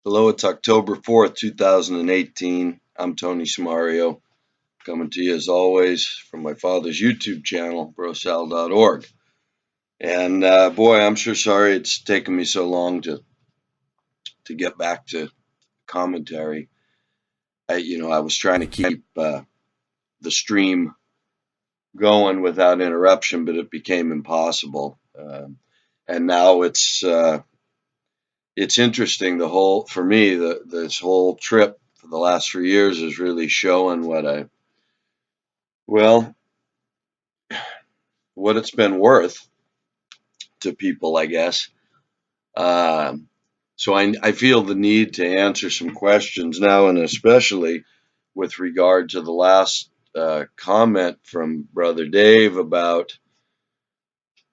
Hello, it's October 4th, 2018. I'm Tony Samario, coming to you as always from my father's YouTube channel, BroSal.org. And boy, I'm sure sorry it's taken me so long to get back to commentary. I was trying to keep the stream going without interruption, but it became impossible. And now it's interesting. For me, this whole trip for the last 3 years is really showing well, what it's been worth to people, I guess. So I feel the need to answer some questions now, and especially with regard to the last comment from Brother Dave about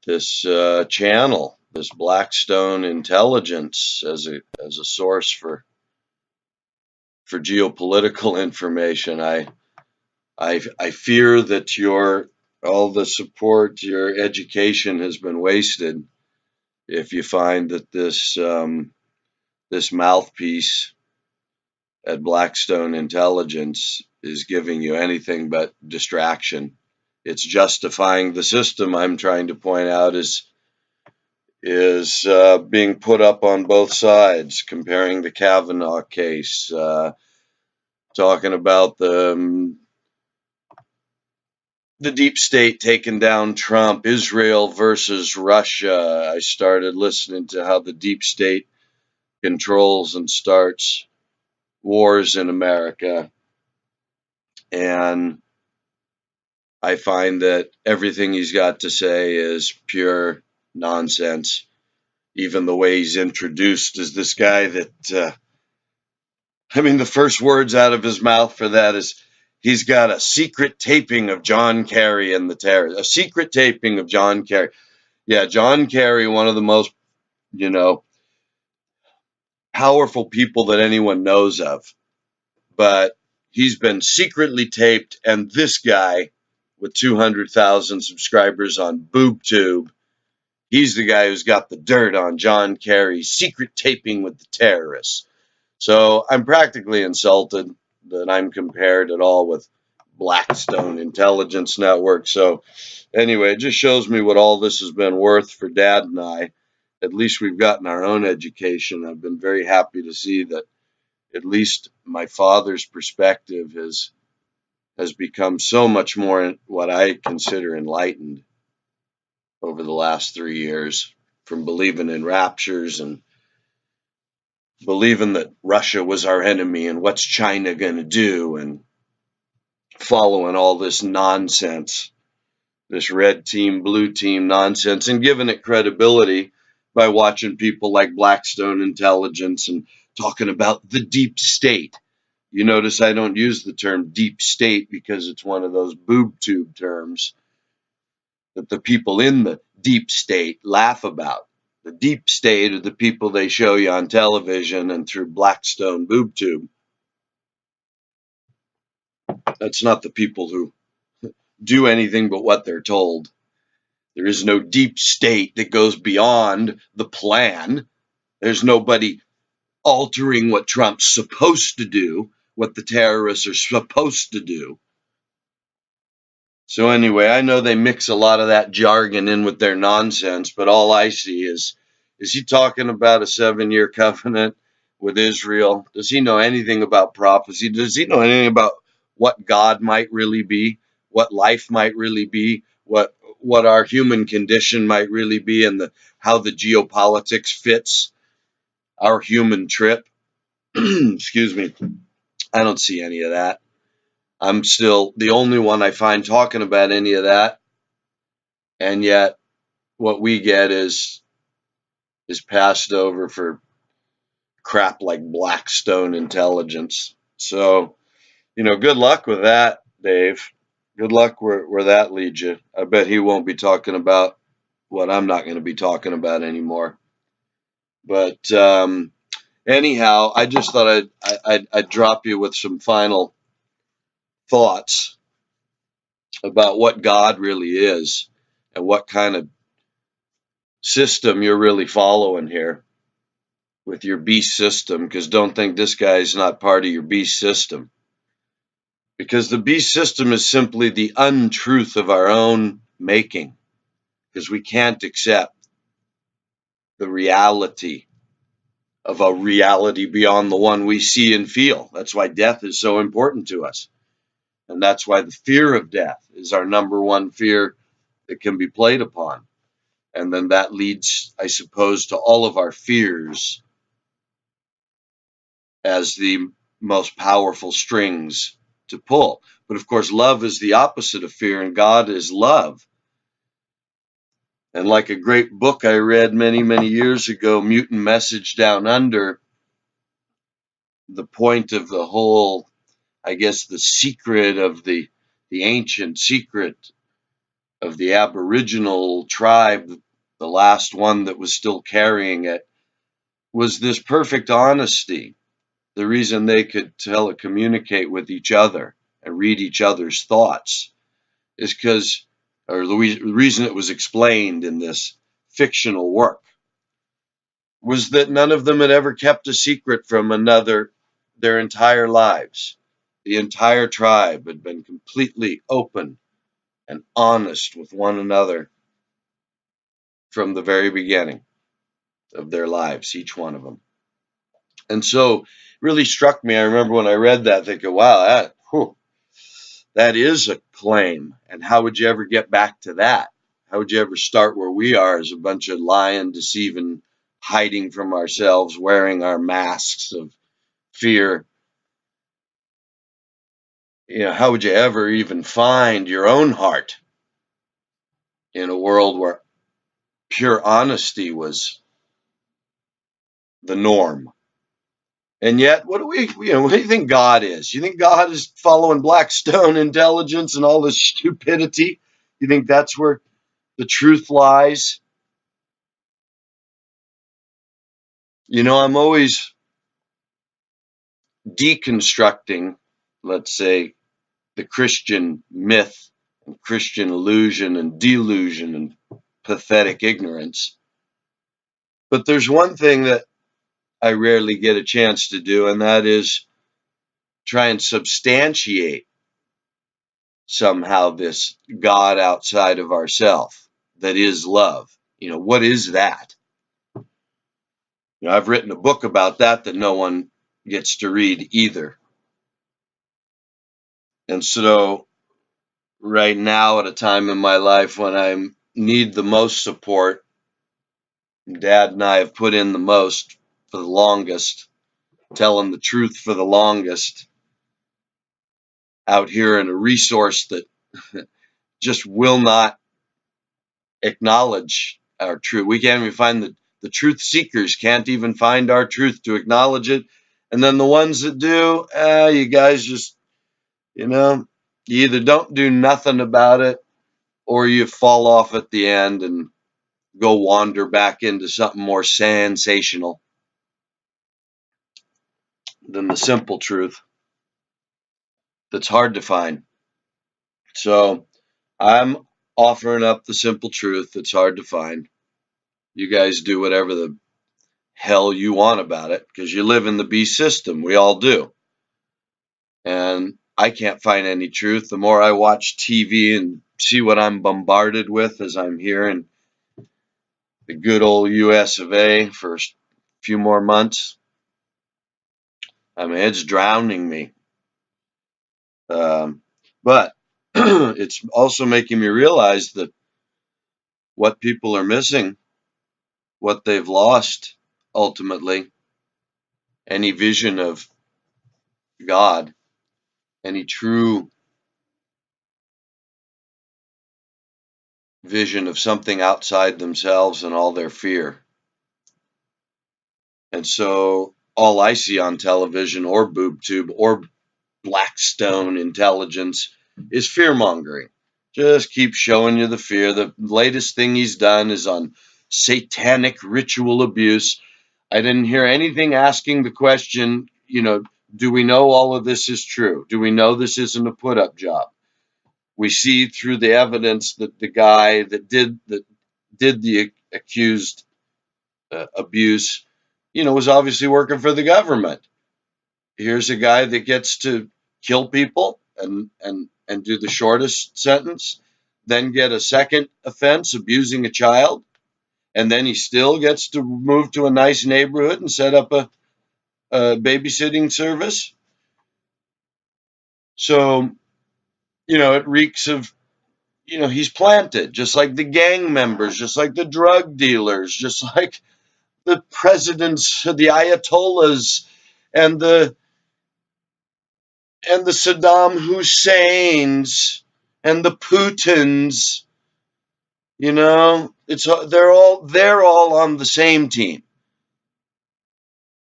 this channel, this Blackstone intelligence as a source for geopolitical information. I fear that all the support, your education has been wasted if you find that this mouthpiece at Blackstone Intelligence is giving you anything but distraction. It's justifying the system. I'm trying to point out is being put up on both sides, comparing the Kavanaugh case, talking about the deep state taking down Trump, Israel versus Russia. I started listening to how the deep state controls and starts wars in America. And I find that everything he's got to say is pure nonsense. Even the way he's introduced as this guy that, the first words out of his mouth for that is he's got a secret taping of John Kerry and the terror. A secret taping of John Kerry. Yeah, John Kerry, one of the most, you know, powerful people that anyone knows of. But he's been secretly taped, and this guy with 200,000 subscribers on BoobTube, he's the guy who's got the dirt on John Kerry's secret taping with the terrorists. So I'm practically insulted that I'm compared at all with Blackstone Intelligence Network. So anyway, it just shows me what all this has been worth for Dad and I. At least we've gotten our own education. I've been very happy to see that at least my father's perspective has become so much more what I consider enlightened over the last 3 years, from believing in raptures and believing that Russia was our enemy and what's China going to do, and following all this nonsense, this red team, blue team nonsense, and giving it credibility by watching people like Blackstone Intelligence and talking about the deep state. You notice I don't use the term deep state because it's one of those boob tube terms that the people in the deep state laugh about. The deep state are the people they show you on television and through Blackstone boob tube. That's not the people who do anything but what they're told. There is no deep state that goes beyond the plan. There's nobody altering what Trump's supposed to do, what the terrorists are supposed to do. So anyway, I know they mix a lot of that jargon in with their nonsense, but all I see is he talking about a 7-year covenant with Israel? Does he know anything about prophecy? Does he know anything about what God might really be, what life might really be, what our human condition might really be, and how the geopolitics fits our human trip? Excuse me. I don't see any of that. I'm still the only one I find talking about any of that. And yet what we get is passed over for crap like Blackstone Intelligence. So, good luck with that, Dave. Good luck where that leads you. I bet he won't be talking about what I'm not going to be talking about anymore. But anyhow, I just thought I'd drop you with some final thoughts about what God really is and what kind of system you're really following here. with your beast system, because don't think this guy is not part of your beast system. Because the beast system is simply the untruth of our own making, because we can't accept the reality of a reality beyond the one we see and feel. That's why death is so important to us. And that's why the fear of death is our number one fear that can be played upon. And then that leads, I suppose, to all of our fears as the most powerful strings to pull. But of course, love is the opposite of fear, and God is love. And like a great book I read many, many years ago, Mutant Message Down Under, the point of the whole, I guess, the secret of the ancient secret of the Aboriginal tribe, the last one that was still carrying it, was this perfect honesty. The reason they could telecommunicate with each other and read each other's thoughts is because, or the reason it was explained in this fictional work, was that none of them had ever kept a secret from another their entire lives. The entire tribe had been completely open and honest with one another from the very beginning of their lives, each one of them. And so it really struck me. I remember when I read that thinking, wow, that is a claim. And how would you ever get back to that? How would you ever start where we are as a bunch of lying, deceiving, hiding from ourselves, wearing our masks of fear? How would you ever even find your own heart in a world where pure honesty was the norm? And yet, what do you think God is? You think God is following Blackstone intelligence and all this stupidity? You think that's where the truth lies? I'm always deconstructing, let's say, the Christian myth and Christian illusion and delusion and pathetic ignorance. But there's one thing that I rarely get a chance to do, and that is try and substantiate somehow this God outside of ourself that is love. What is that? I've written a book about that no one gets to read either. And so right now, at a time in my life when I need the most support, Dad and I have put in the most for the longest, telling the truth for the longest, out here in a resource that just will not acknowledge our truth. We can't even find the truth seekers can't even find our truth to acknowledge it. And then the ones that do, you guys just, you either don't do nothing about it or you fall off at the end and go wander back into something more sensational than the simple truth that's hard to find. So I'm offering up the simple truth that's hard to find. You guys do whatever the hell you want about it because you live in the beast system. We all do. And I can't find any truth. The more I watch TV and see what I'm bombarded with as I'm here in the good old US of A for a few more months, I mean, it's drowning me. But it's also making me realize that what people are missing, what they've lost ultimately, any vision of God, any true vision of something outside themselves and all their fear. And so all I see on television or boob tube or Blackstone intelligence is fear mongering. Just keep showing you the fear. The latest thing he's done is on satanic ritual abuse. I didn't hear anything asking the question, do we know all of this is true? Do we know this isn't a put up job? We see through the evidence that the guy that did the accused abuse was obviously working for the government. Here's a guy that gets to kill people and do the shortest sentence, then get a second offense, abusing a child, and then he still gets to move to a nice neighborhood and set up a babysitting service. So, it reeks of, he's planted, just like the gang members, just like the drug dealers, just like the presidents, the ayatollahs, and the Saddam Husseins and the Putins. They're all on the same team.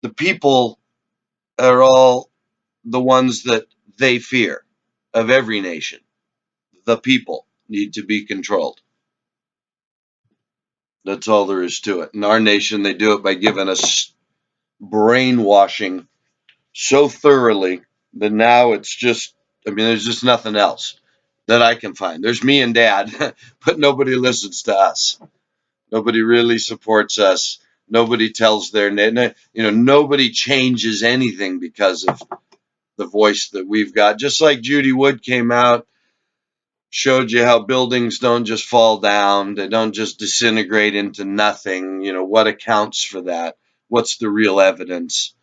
The people are all the ones that they fear of every nation. The people need to be controlled. That's all there is to it. In our nation, they do it by giving us brainwashing so thoroughly that now it's just, there's just nothing else that I can find. There's me and Dad, but nobody listens to us. Nobody really supports us. Nobody tells nobody changes anything because of the voice that we've got. Just like Judy Wood came out, showed you how buildings don't just fall down, they don't just disintegrate into nothing. What accounts for that? What's the real evidence?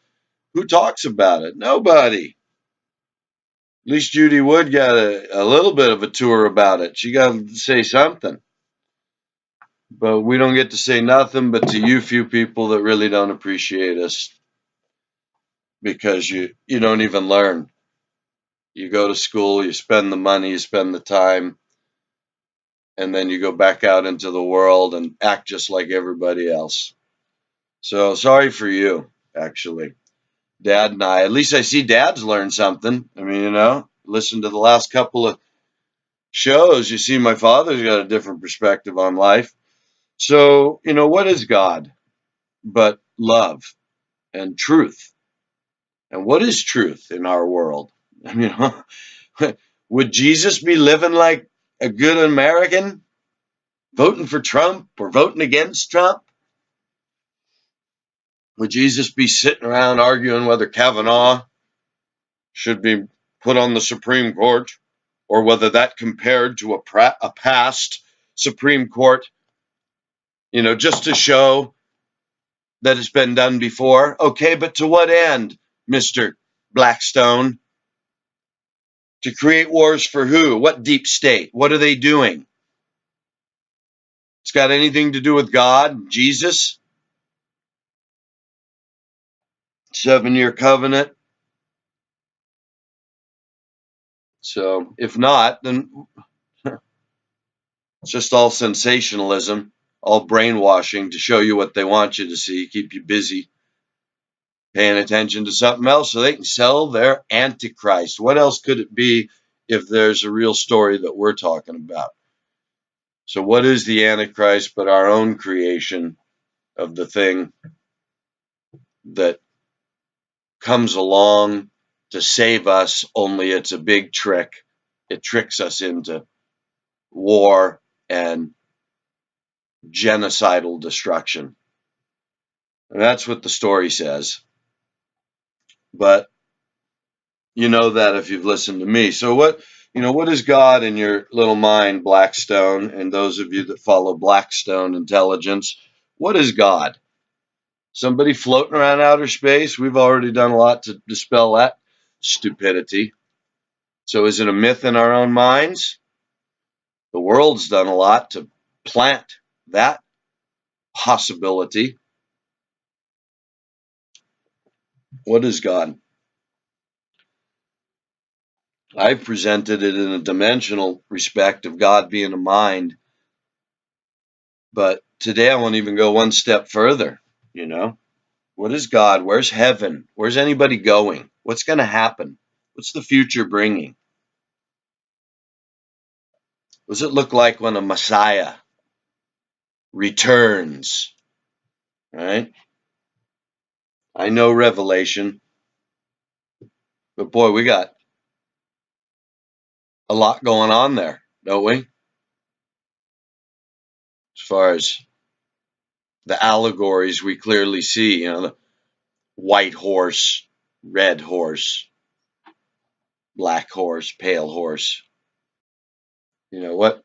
Who talks about it? Nobody. At least Judy Wood got a little bit of a tour about it. She got to say something. But we don't get to say nothing but to you few people that really don't appreciate us, because you don't even learn. You go to school, you spend the money, you spend the time, and then you go back out into the world and act just like everybody else. So sorry for you, actually. Dad and I, at least I see Dad's learned something. Listen to the last couple of shows, you see my father's got a different perspective on life. So, what is God but love and truth? And what is truth in our world? Would Jesus be living like a good American, voting for Trump or voting against Trump? Would Jesus be sitting around arguing whether Kavanaugh should be put on the Supreme Court, or whether that compared to a past Supreme Court, just to show that it's been done before? Okay, but to what end, Mr. Blackstone? To create wars for who? What deep state? What are they doing? It's got anything to do with God, Jesus, 7-year covenant? So if not, then it's just all sensationalism, all brainwashing to show you what they want you to see, keep you busy paying attention to something else so they can sell their antichrist. What else could it be if there's a real story that we're talking about? So what is the antichrist but our own creation of the thing that comes along to save us, only it's a big trick. It tricks us into war and genocidal destruction. And that's what the story says. But you know that if you've listened to me. So what is God in your little mind, Blackstone, and those of you that follow Blackstone intelligence? What is God? Somebody floating around outer space? We've already done a lot to dispel that stupidity. So is it a myth in our own minds? The world's done a lot to plant that possibility. What is God? I've presented it in a dimensional respect of God being a mind. But today I won't even go one step further. What is God? Where's heaven? Where's anybody going? What's going to happen? What's the future bringing? What does it look like when a Messiah returns? Right? I know Revelation, but boy, we got a lot going on there, don't we? As far as the allegories we clearly see, white horse, red horse, black horse, pale horse. What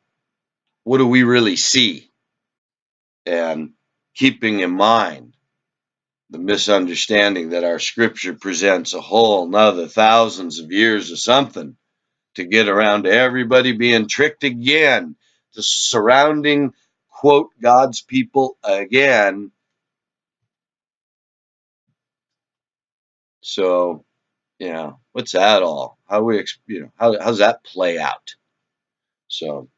do we really see? And keeping in mind the misunderstanding that our scripture presents a whole nother thousands of years of something to get around to everybody being tricked again, to surrounding, quote, God's people again. So, what's that all? How does that play out? So,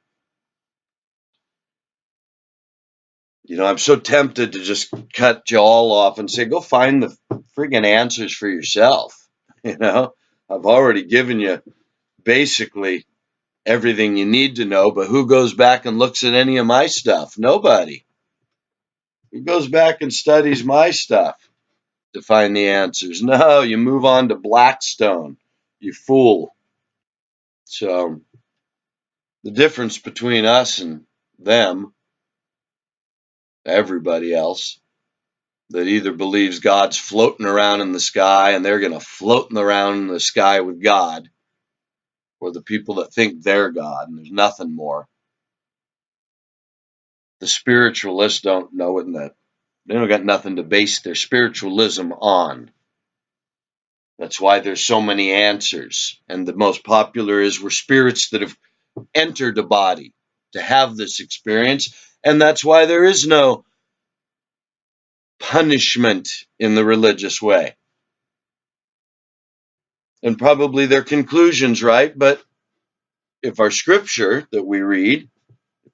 I'm so tempted to just cut you all off and say, go find the friggin' answers for yourself. I've already given you basically everything you need to know, but who goes back and looks at any of my stuff? Nobody. Who goes back and studies my stuff to find the answers? No, you move on to Blackstone, you fool. So the difference between us and them, everybody else, that either believes God's floating around in the sky and they're going to float around in the sky with God, or the people that think they're God and there's nothing more. The spiritualists don't know it, and that they don't got nothing to base their spiritualism on. That's why there's so many answers. And the most popular is we're spirits that have entered a body to have this experience. And that's why there is no punishment in the religious way. And probably their conclusion's right, but if our scripture that we read,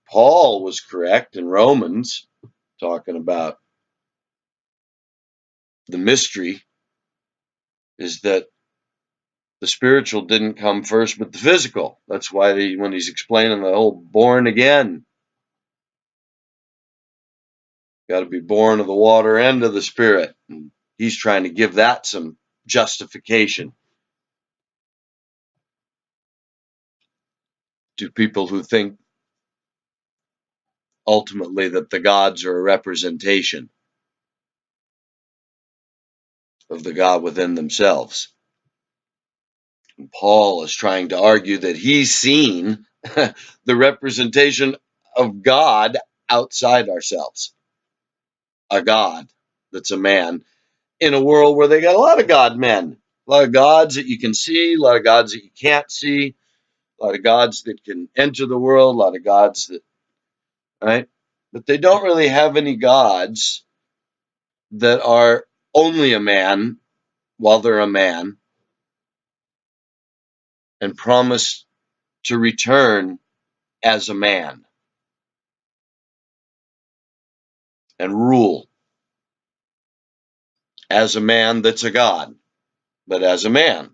Paul was correct in Romans, talking about the mystery, is that the spiritual didn't come first, but the physical. That's why when he's explaining the whole born again, got to be born of the water and of the spirit. And he's trying to give that some justification to people who think ultimately that the gods are a representation of the God within themselves. And Paul is trying to argue that he's seen the representation of God outside ourselves, a God that's a man, in a world where they got a lot of God men, a lot of gods that you can see, a lot of gods that you can't see, a lot of gods that can enter the world, a lot of gods that, right? But they don't really have any gods that are only a man while they're a man and promise to return as a man and rule as a man that's a god, but as a man.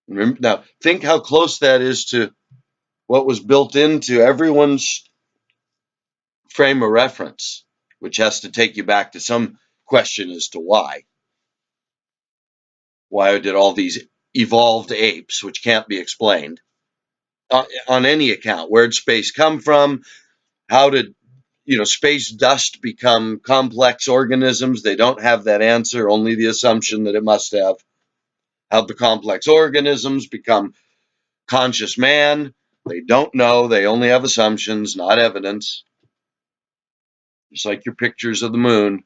Now, think how close that is to what was built into everyone's frame of reference, which has to take you back to some question as to why. Why did all these evolved apes, which can't be explained on any account, where did space come from? How did space dust become complex organisms? They don't have that answer, only the assumption that it must have. How the complex organisms become conscious man? They don't know. They only have assumptions, not evidence. Just like your pictures of the moon.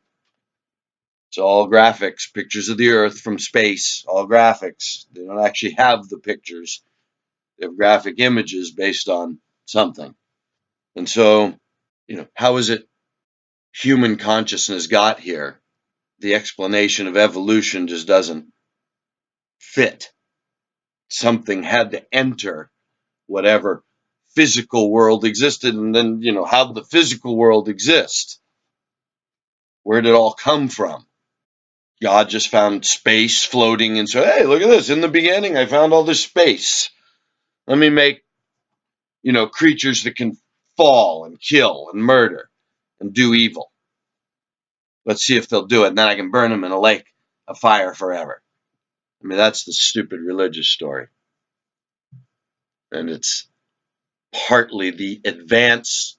It's all graphics, pictures of the Earth from space, all graphics. They don't actually have the pictures. They have graphic images based on something. And so, how is it human consciousness got here? The explanation of evolution just doesn't fit. Something had to enter whatever physical world existed, and then, how did the physical world exist? Where did it all come from? God just found space floating and said, hey, look at this. In the beginning, I found all this space. Let me make, creatures that can fall and kill and murder and do evil. Let's see if they'll do it. And then I can burn them in a lake of fire forever. I mean, that's the stupid religious story. And it's partly the advance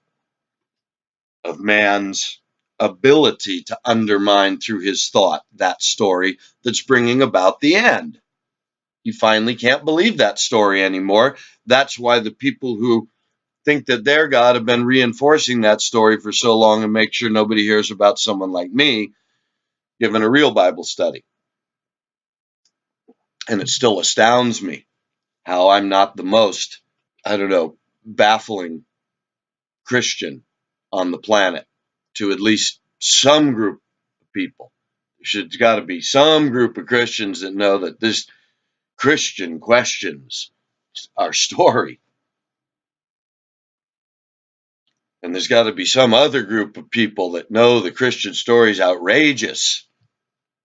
of man's ability to undermine through his thought that story that's bringing about the end. He finally can't believe that story anymore. That's why the people who think that their God have been reinforcing that story for so long and make sure nobody hears about someone like me giving a real Bible study. And it still astounds me how I'm not the most, I don't know, baffling Christian on the planet to at least some group of people. There's got to be some group of Christians that know that this Christian questions our story. And there's got to be some other group of people that know the Christian story is outrageous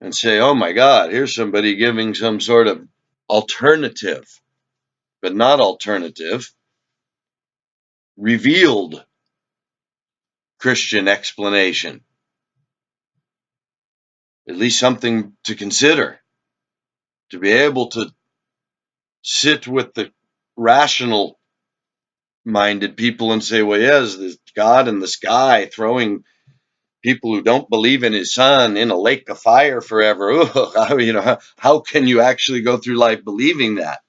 and say, oh my God, here's somebody giving some sort of alternative, but not alternative, revealed Christian explanation. At least something to consider, to be able to sit with the rational minded people and say, well, yes, there's God in the sky throwing people who don't believe in his son in a lake of fire forever. Ugh, how can you actually go through life believing that?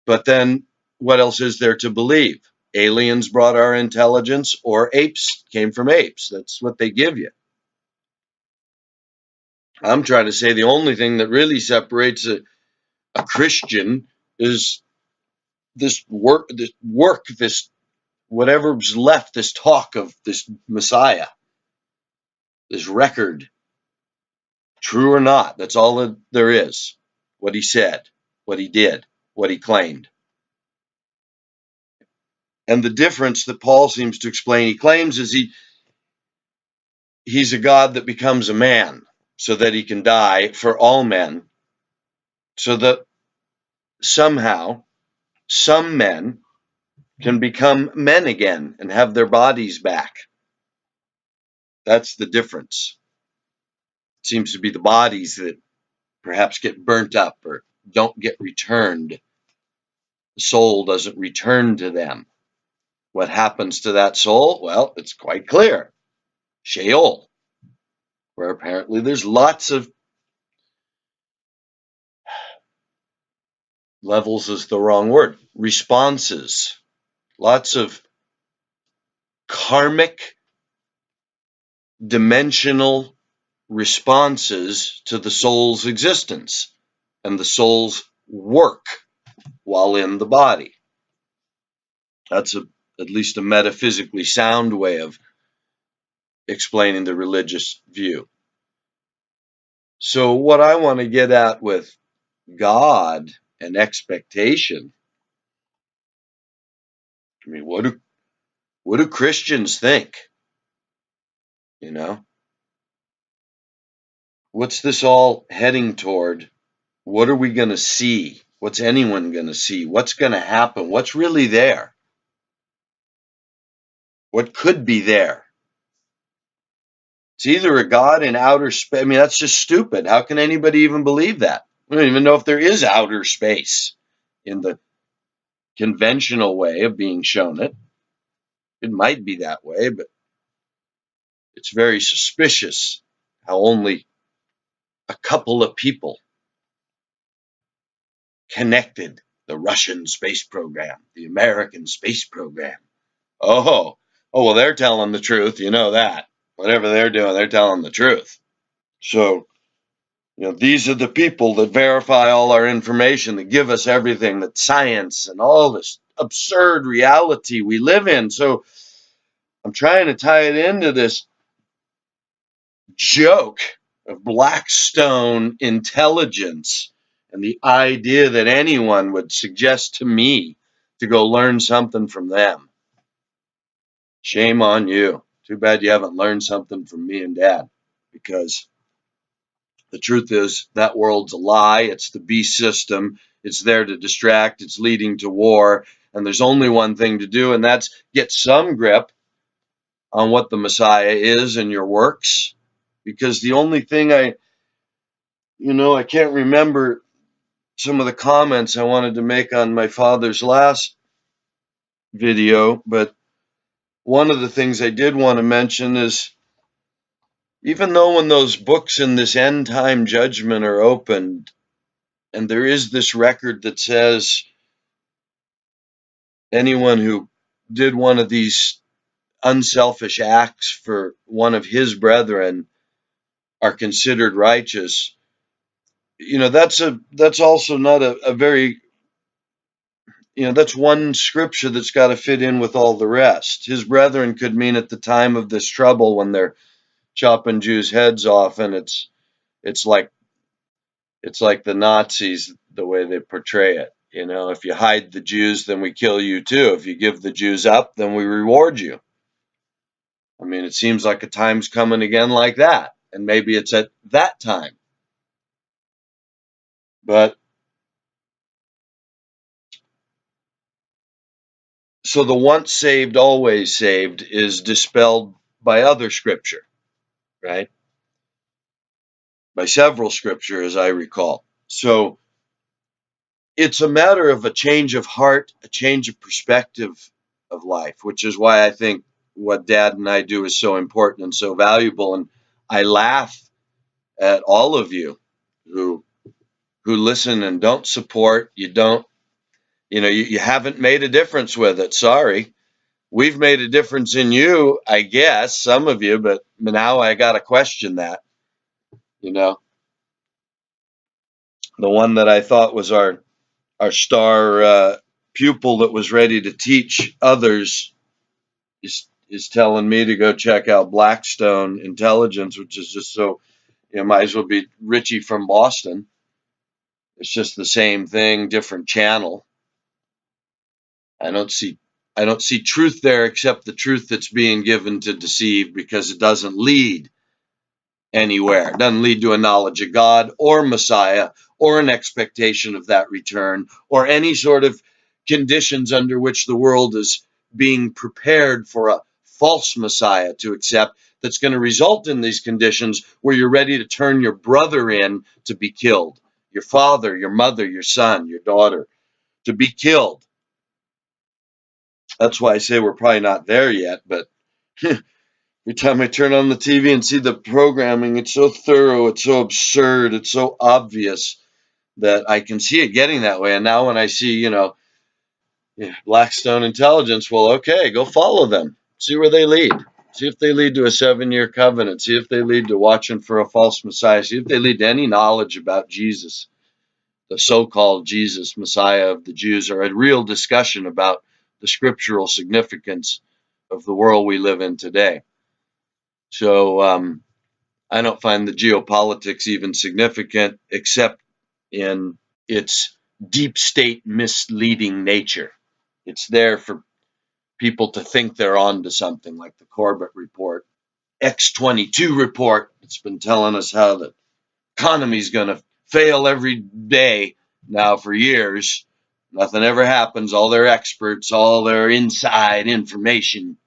But then what else is there to believe? Aliens brought our intelligence, or apes came from apes. That's what they give you. I'm trying to say the only thing that really separates a Christian is this work, this whatever's left, this talk of this Messiah, this record, true or not. That's all that there is. What he said, what he did, what he claimed. And the difference that Paul seems to explain, he claims, is he's a God that becomes a man so that he can die for all men, so that somehow some men can become men again and have their bodies back. That's the difference. It seems to be the bodies that perhaps get burnt up or don't get returned. The soul doesn't return to them. What happens to that soul? Well, it's quite clear. Sheol, where apparently there's lots of levels is the wrong word, responses, lots of karmic dimensional responses to the soul's existence and the soul's work while in the body. That's at least a metaphysically sound way of explaining the religious view. So what I want to get at with God and expectation, I mean, what do Christians think? You know, what's this all heading toward? What are we going to see? What's anyone going to see? What's going to happen? What's really there? What could be there? It's either a God in outer space. I mean, that's just stupid. How can anybody even believe that? We don't even know if there is outer space in the conventional way of being shown it. It might be that way, but it's very suspicious how only a couple of people connected the Russian space program, the American space program. Well, they're telling the truth. You know that. Whatever they're doing, they're telling the truth. So, these are the people that verify all our information, that give us everything, that science and all this absurd reality we live in. So I'm trying to tie it into this joke of Blackstone intelligence and the idea that anyone would suggest to me to go learn something from them. Shame on you. Too bad you haven't learned something from me and Dad, because the truth is that world's a lie. It's the beast system. It's there to distract. It's leading to war. And there's only one thing to do, and that's get some grip on what the Messiah is and your works. Because the only thing I can't remember some of the comments I wanted to make on my father's last video, but one of the things I did want to mention is, even though when those books in this end time judgment are opened, and there is this record that says anyone who did one of these unselfish acts for one of his brethren are considered righteous. That's also not a very, that's one scripture that's got to fit in with all the rest. His brethren could mean at the time of this trouble when they're chopping Jews' heads off, and it's like the Nazis, the way they portray it. If you hide the Jews, then we kill you too. If you give the Jews up, then we reward you. I mean, it seems like a time's coming again like that, and maybe it's at that time. But so the once saved, always saved is dispelled by other scripture, right? By several scripture, as I recall. So it's a matter of a change of heart, a change of perspective of life, which is why I think what Dad and I do is so important and so valuable. And I laugh at all of you who listen and don't support. You haven't made a difference with it. Sorry. We've made a difference in you, I guess, some of you, but now I got to question that. You know, the one that I thought was our star pupil that was ready to teach others is telling me to go check out Blackstone Intelligence, which is just so, might as well be Richie from Boston. It's just the same thing, different channel. I don't see truth there except the truth that's being given to deceive, because it doesn't lead anywhere. It doesn't lead to a knowledge of God or Messiah or an expectation of that return or any sort of conditions under which the world is being prepared for a false Messiah to accept, that's going to result in these conditions where you're ready to turn your brother in to be killed, your father, your mother, your son, your daughter, to be killed. That's why I say we're probably not there yet, but every time I turn on the TV and see the programming, it's so thorough, it's so absurd, it's so obvious that I can see it getting that way. And now when I see, Blackstone Intelligence, well, okay, go follow them. See where they lead. See if they lead to a 7-year covenant. See if they lead to watching for a false Messiah. See if they lead to any knowledge about Jesus, the so-called Jesus, Messiah of the Jews, or a real discussion about the scriptural significance of the world we live in today. So I don't find the geopolitics even significant, except in its deep state misleading nature. It's there for people to think they're on to something, like the Corbett report, X-22 report. It's been telling us how the economy's going to fail every day now for years. Nothing ever happens. All their experts, all their inside information.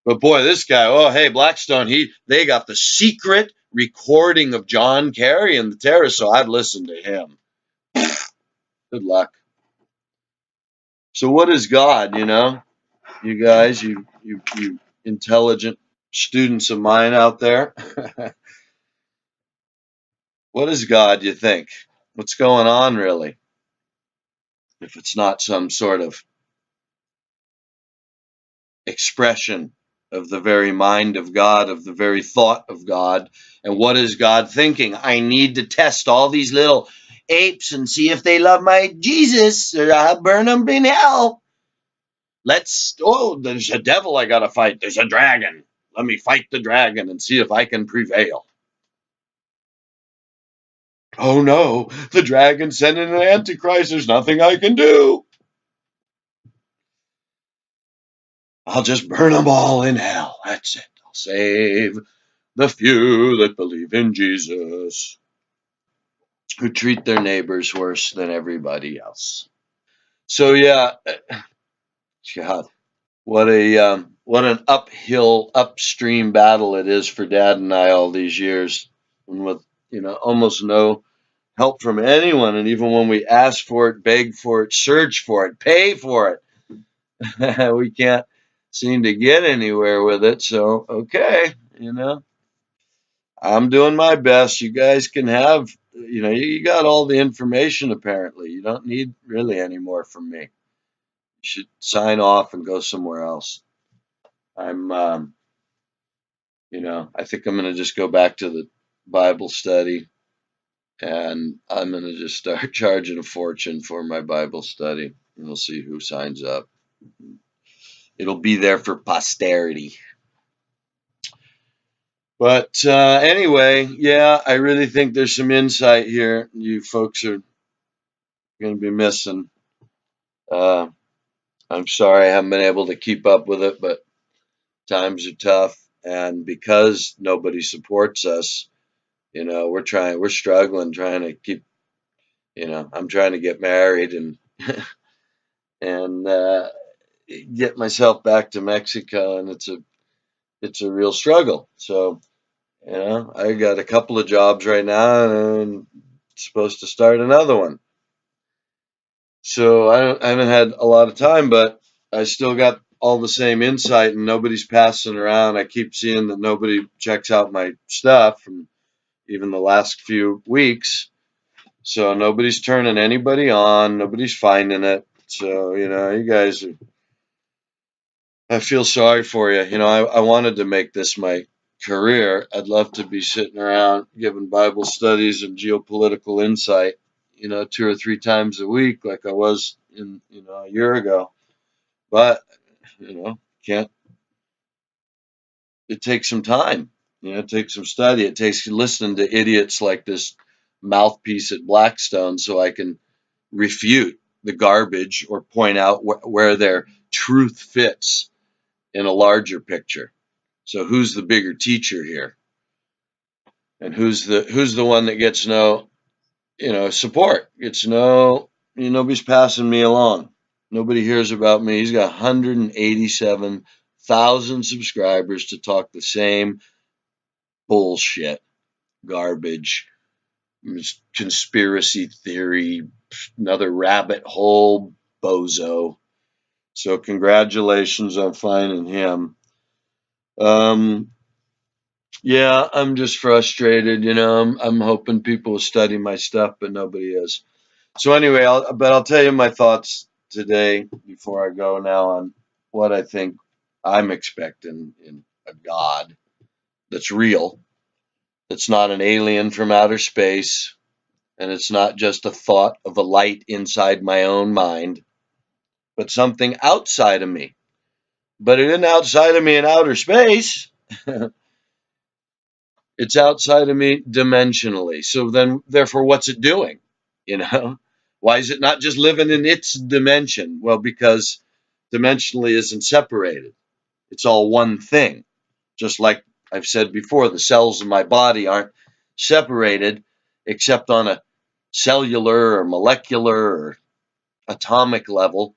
But boy, this guy, oh, hey, Blackstone, they got the secret recording of John Kerry and the terrorists, so I'd listen to him. Good luck. So what is God, You guys, you intelligent students of mine out there? What is God, you think? What's going on, really? If it's not some sort of expression of the very mind of God, of the very thought of God. And what is God thinking? I need to test all these little apes and see if they love my Jesus, or I'll burn them in hell. There's a devil I gotta fight. There's a dragon. Let me fight the dragon and see if I can prevail. Oh no, the dragon sent in an antichrist. There's nothing I can do. I'll just burn them all in hell. That's it. I'll save the few that believe in Jesus, who treat their neighbors worse than everybody else. So yeah, God, what an upstream battle it is for Dad and I all these years, and with almost no help from anyone. And even when we ask for it, beg for it, search for it, pay for it, we can't. seem to get anywhere with it. So, okay, I'm doing my best. You guys can have, you got all the information apparently. You don't need really any more from me. You should sign off and go somewhere else. I'm, I think I'm going to just go back to the Bible study, and I'm going to just start charging a fortune for my Bible study, and we'll see who signs up. It'll be there for posterity. But anyway, yeah, I really think there's some insight here you folks are going to be missing. Uh, I'm sorry I haven't been able to keep up with it, but times are tough. And because nobody supports us, we're struggling trying to keep, I'm trying to get married and and get myself back to Mexico, and it's a real struggle. So, I got a couple of jobs right now, and supposed to start another one. So I haven't had a lot of time, but I still got all the same insight, and nobody's passing around. I keep seeing that nobody checks out my stuff from even the last few weeks. So nobody's turning anybody on. Nobody's finding it. So, you guys are, I feel sorry for you. I wanted to make this my career. I'd love to be sitting around giving Bible studies and geopolitical insight, 2 or 3 times a week like I was a year ago. But, can't, it takes some time, it takes some study. It takes listening to idiots like this mouthpiece at Blackstone so I can refute the garbage or point out where their truth fits in a larger picture. So who's the bigger teacher here? And who's the one that gets no, support? It's no, nobody's passing me along. Nobody hears about me. He's got 187,000 subscribers to talk the same bullshit, garbage, conspiracy theory, another rabbit hole bozo. So congratulations on finding him. Yeah, I'm just frustrated. I'm hoping people will study my stuff, but nobody is. So anyway, I'll tell you my thoughts today before I go now on what I think I'm expecting in a God that's real. It's not an alien from outer space, and it's not just a thought of a light inside my own mind, but something outside of me. But it isn't outside of me in outer space. It's outside of me dimensionally. So then, therefore, what's it doing? You know, why is it not just living in its dimension? Well, because dimensionally isn't separated. It's all one thing. Just like I've said before, the cells in my body aren't separated except on a cellular or molecular or atomic level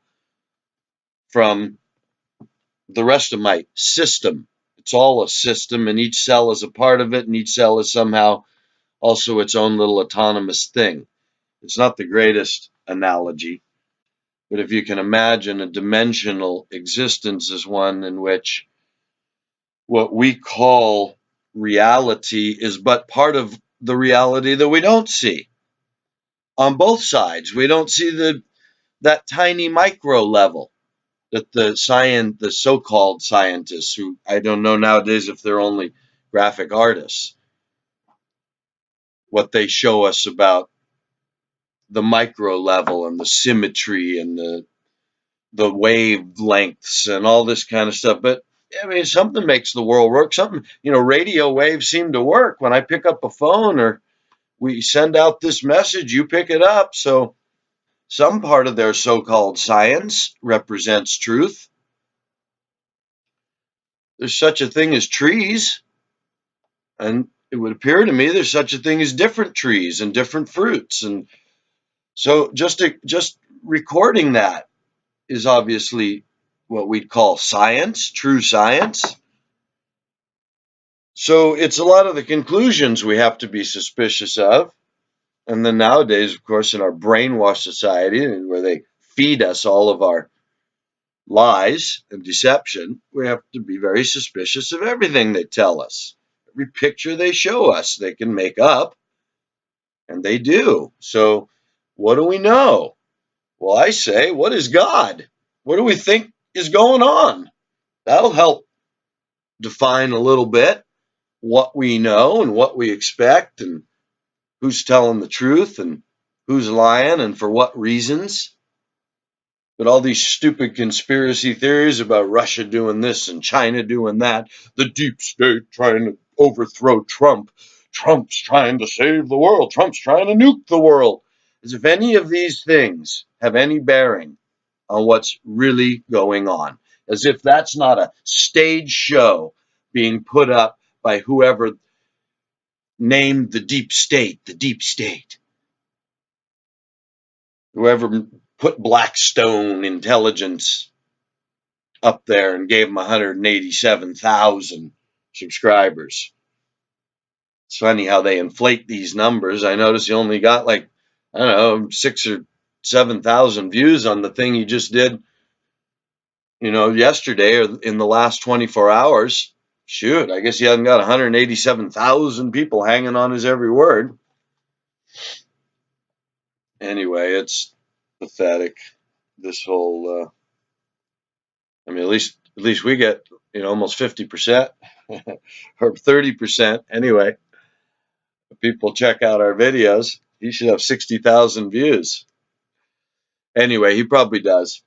from the rest of my system. It's all a system, and each cell is a part of it, and each cell is somehow also its own little autonomous thing. It's not the greatest analogy, but if you can imagine a dimensional existence as one in which what we call reality is but part of the reality that we don't see on both sides. We don't see that tiny micro level that the so-called scientists, who I don't know nowadays if they're only graphic artists, what they show us about the micro level and the symmetry and the wavelengths and all this kind of stuff. But I mean, something makes the world work. Something, radio waves seem to work. When I pick up a phone or we send out this message, you pick it up. So some part of their so-called science represents truth. There's such a thing as trees, and it would appear to me there's such a thing as different trees and different fruits. And so just recording that is obviously what we'd call science, true science. So it's a lot of the conclusions we have to be suspicious of. And then nowadays, of course, in our brainwashed society, where they feed us all of our lies and deception, we have to be very suspicious of everything they tell us. Every picture they show us, they can make up, and they do. So, what do we know? Well, I say, what is God? What do we think is going on? That'll help define a little bit what we know and what we expect and who's telling the truth and who's lying and for what reasons. But all these stupid conspiracy theories about Russia doing this and China doing that, the deep state trying to overthrow Trump, Trump's trying to save the world, Trump's trying to nuke the world, as if any of these things have any bearing on what's really going on, as if that's not a stage show being put up by whoever named the deep state, whoever put Blackstone Intelligence up there and gave them 187,000 subscribers. It's funny how they inflate these numbers. I noticed you only got like, I don't know, 6,000 or 7,000 views on the thing you just did, yesterday or in the last 24 hours. Shoot, I guess he hasn't got 187,000 people hanging on his every word. Anyway, it's pathetic. This whole, I mean, at least we get, almost 50% or 30% anyway. If people check out our videos, he should have 60,000 views. Anyway, he probably does.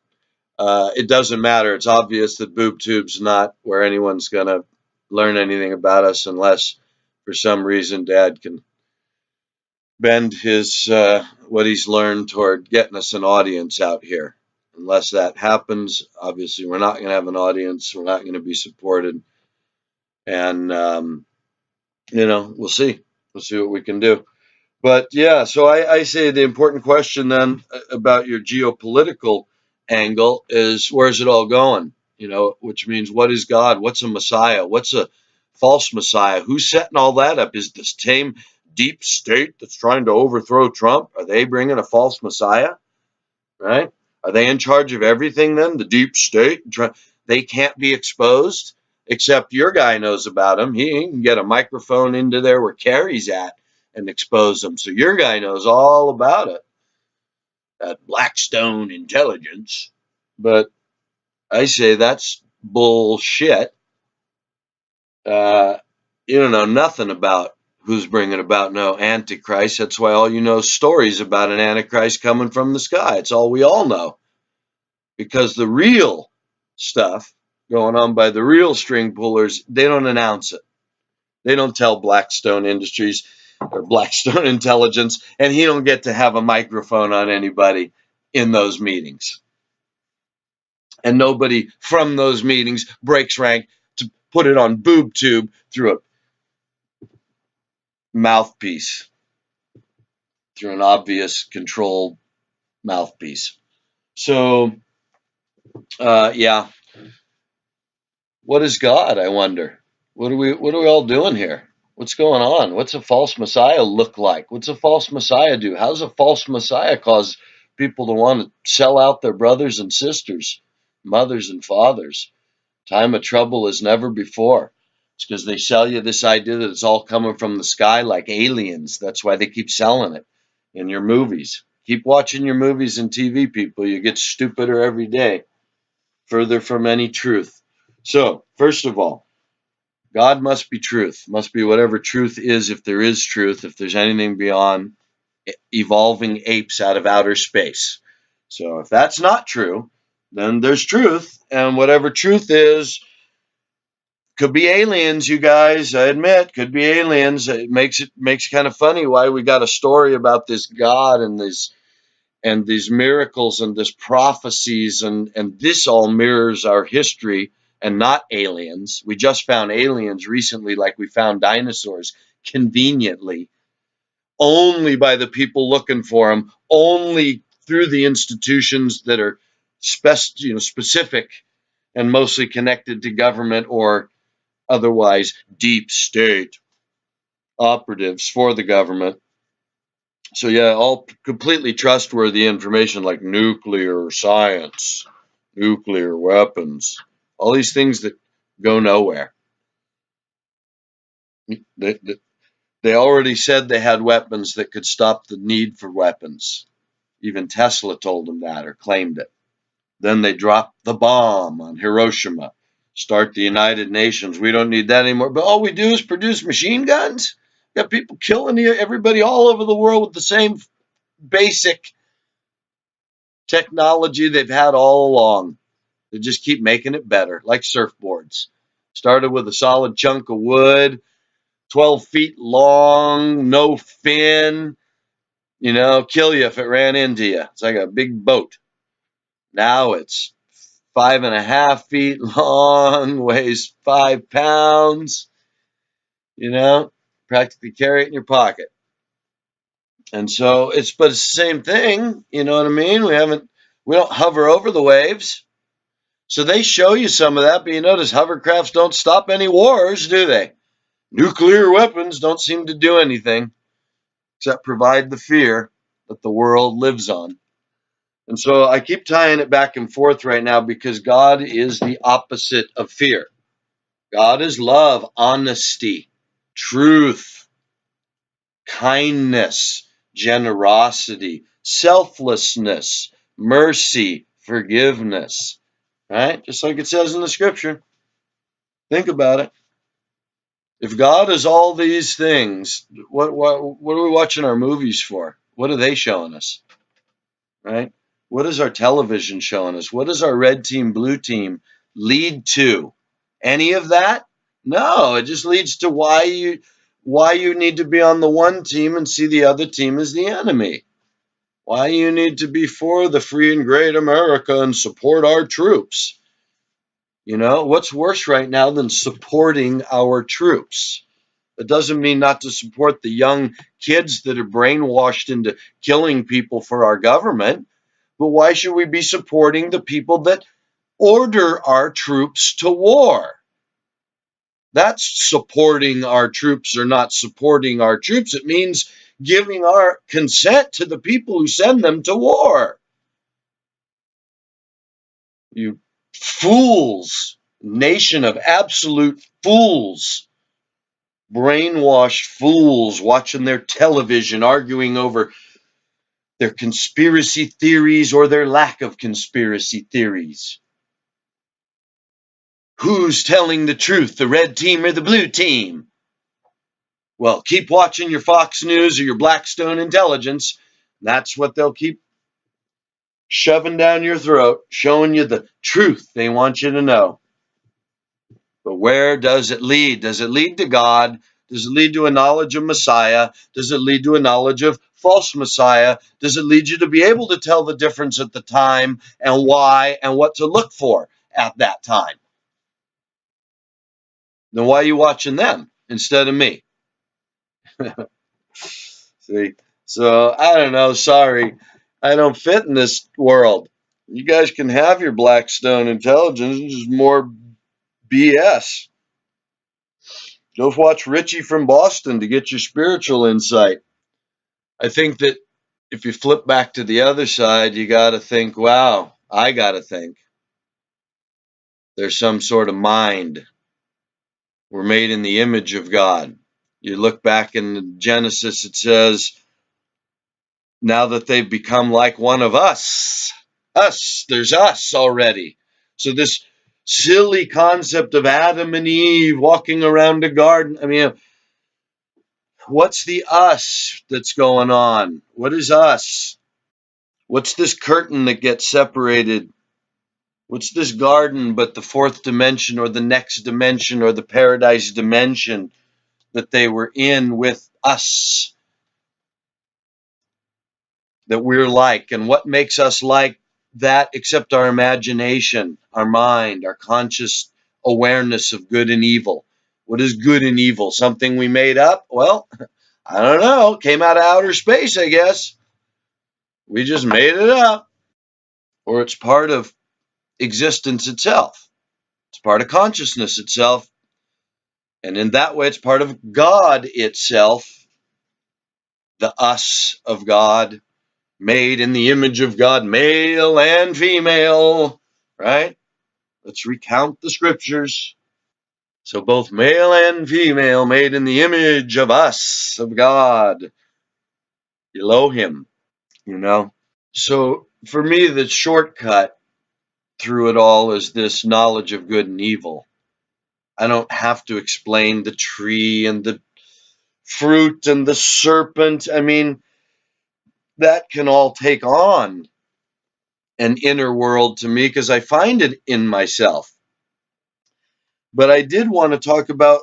It doesn't matter. It's obvious that BoobTube's not where anyone's going to learn anything about us unless for some reason Dad can bend his what he's learned toward getting us an audience out here. Unless that happens, obviously we're not going to have an audience. We're not going to be supported, and we'll see. We'll see what we can do. But yeah, so I say the important question then about your geopolitical angle is where's it all going? Which means what is God? What's a Messiah? What's a false Messiah? Who's setting all that up? Is the same deep state that's trying to overthrow Trump? Are they bringing a false Messiah? Right? Are they in charge of everything then? The deep state? They can't be exposed except your guy knows about them. He can get a microphone into there where Kerry's at and expose them. So your guy knows all about it. That Blackstone Intelligence. But I say that's bullshit. You don't know nothing about who's bringing about no Antichrist. That's why all you know is stories about an Antichrist coming from the sky. It's all we all know. Because the real stuff going on by the real string pullers, they don't announce it. They don't tell Blackstone Industries or Blackstone Intelligence, and he don't get to have a microphone on anybody in those meetings. And nobody from those meetings breaks rank to put it on BoobTube through a mouthpiece, through an obvious controlled mouthpiece. So, yeah. What is God, I wonder? What are we all doing here? What's going on? What's a false Messiah look like? What's a false Messiah do? How's a false Messiah cause people to want to sell out their brothers and sisters, mothers and fathers? Time of trouble as never before. It's because they sell you this idea that it's all coming from the sky like aliens. That's why they keep selling it in your movies. Keep watching your movies and TV, people. You get stupider every day, further from any truth. So, first of all, God must be truth, must be whatever truth is, if there is truth, if there's anything beyond evolving apes out of outer space. So if that's not true, then there's truth, and whatever truth is, could be aliens, you guys. I admit, could be aliens. It makes kind of funny why we got a story about this God and these miracles and this prophecies and this all mirrors our history and not aliens. We just found aliens recently, like we found dinosaurs conveniently, only by the people looking for them, only through the institutions that are specific and mostly connected to government or otherwise deep state operatives for the government. So yeah, all completely trustworthy information like nuclear science. nuclear weapons, all these things that go nowhere. They, they already said they had weapons that could stop the need for weapons. Even Tesla told them that or claimed it. Then they dropped the bomb on Hiroshima, start the United Nations. We don't need that anymore. But all we do is produce machine guns. We got people killing everybody all over the world with the same basic technology they've had all along. They just keep making it better, like surfboards. Started with a solid chunk of wood, 12 feet long, no fin, kill you if it ran into you. It's like a big boat. Now it's 5.5 feet long, weighs 5 pounds, practically carry it in your pocket. And so but it's the same thing, you know what I mean? We don't hover over the waves. So they show you some of that, but you notice hovercrafts don't stop any wars, do they? Nuclear weapons don't seem to do anything except provide the fear that the world lives on. And so I keep tying it back and forth right now because God is the opposite of fear. God is love, honesty, truth, kindness, generosity, selflessness, mercy, forgiveness, right? Just like it says in the scripture. Think about it. If God is all these things, what are we watching our movies for? What are they showing us? Right? What is our television showing us? What does our red team, blue team lead to? Any of that? No, it just leads to why you need to be on the one team and see the other team as the enemy. Why you need to be for the free and great America and support our troops. What's worse right now than supporting our troops? It doesn't mean not to support the young kids that are brainwashed into killing people for our government. But why should we be supporting the people that order our troops to war? That's supporting our troops or not supporting our troops. It means giving our consent to the people who send them to war. You fools, nation of absolute fools, brainwashed fools watching their television, arguing over their conspiracy theories or their lack of conspiracy theories. Who's telling the truth, the red team or the blue team? Well, keep watching your Fox News or your Blackstone Intelligence. That's what they'll keep shoving down your throat, showing you the truth they want you to know. But where does it lead? Does it lead to God? Does it lead to a knowledge of Messiah? Does it lead to a knowledge of false Messiah? Does it lead you to be able to tell the difference at the time and why and what to look for at that time? Then why are you watching them instead of me? See? So, I don't know. Sorry. I don't fit in this world. You guys can have your Blackstone Intelligence. It's just more BS. Go watch Richie from Boston to get your spiritual insight. I think that if you flip back to the other side, you got to think, wow, I got to think. There's some sort of mind. We're made in the image of God. You look back in Genesis, it says, now that they've become like one of us, there's us already. So this silly concept of Adam and Eve walking around a garden, I mean, what's the us that's going on? What is us? What's this curtain that gets separated? What's this garden but the fourth dimension or the next dimension or the paradise dimension that they were in with us that we're like? And what makes us like that except our imagination, our mind, our conscious awareness of good and evil? What is good and evil? Something we made up? Well, I don't know. Came out of outer space, I guess. We just made it up. Or it's part of existence itself. It's part of consciousness itself. And in that way, it's part of God itself, the us of God, made in the image of God, male and female. right? Let's recount the scriptures. So both male and female made in the image of us, of God, Elohim, you know. So for me, the shortcut through it all is this knowledge of good and evil. I don't have to explain the tree and the fruit and the serpent. I mean, that can all take on an inner world to me because I find it in myself. But I did want to talk about